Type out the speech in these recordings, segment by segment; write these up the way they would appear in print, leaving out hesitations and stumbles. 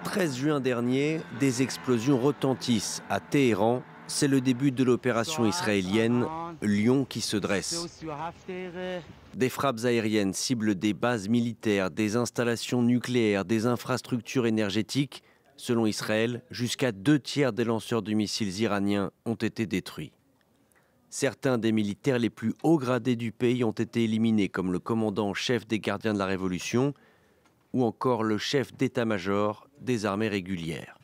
13 juin dernier, des explosions retentissent à Téhéran. C'est le début de l'opération israélienne Lion qui se dresse. Des frappes aériennes ciblent des bases militaires, des installations nucléaires, des infrastructures énergétiques. Selon Israël, jusqu'à 2/3 des lanceurs de missiles iraniens ont été détruits. Certains des militaires les plus hauts gradés du pays ont été éliminés, comme le commandant en chef des gardiens de la Révolution ou encore le chef d'état-major des armées régulières.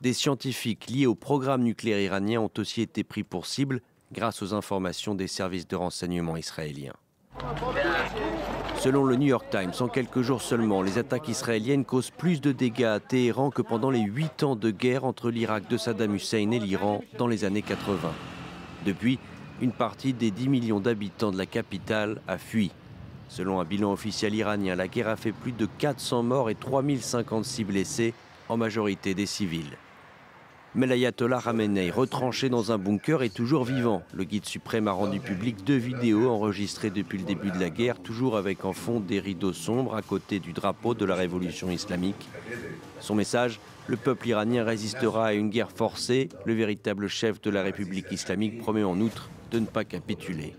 Des scientifiques liés au programme nucléaire iranien ont aussi été pris pour cible grâce aux informations des services de renseignement israéliens. Selon le New York Times, en quelques jours seulement, les attaques israéliennes causent plus de dégâts à Téhéran que pendant les 8 ans de guerre entre l'Irak de Saddam Hussein et l'Iran dans les années 80. Depuis, une partie des 10 millions d'habitants de la capitale a fui. Selon un bilan officiel iranien, la guerre a fait plus de 400 morts et 3056 blessés, en majorité des civils. Mais l'ayatollah Khamenei, retranché dans un bunker, est toujours vivant. Le guide suprême a rendu public 2 vidéos enregistrées depuis le début de la guerre, toujours avec en fond des rideaux sombres à côté du drapeau de la révolution islamique. Son message, le peuple iranien résistera à une guerre forcée. Le véritable chef de la République islamique promet en outre de ne pas capituler.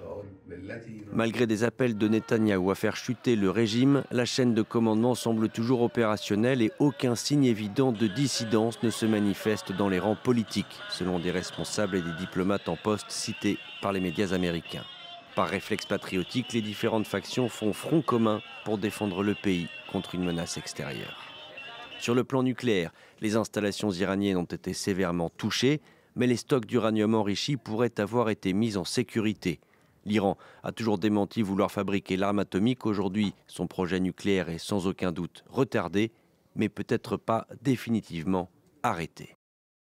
Malgré des appels de Netanyahou à faire chuter le régime, la chaîne de commandement semble toujours opérationnelle et aucun signe évident de dissidence ne se manifeste dans les rangs politiques, selon des responsables et des diplomates en poste cités par les médias américains. Par réflexe patriotique, les différentes factions font front commun pour défendre le pays contre une menace extérieure. Sur le plan nucléaire, les installations iraniennes ont été sévèrement touchées, mais les stocks d'uranium enrichi pourraient avoir été mis en sécurité. L'Iran a toujours démenti vouloir fabriquer l'arme atomique. Aujourd'hui, son projet nucléaire est sans aucun doute retardé, mais peut-être pas définitivement arrêté.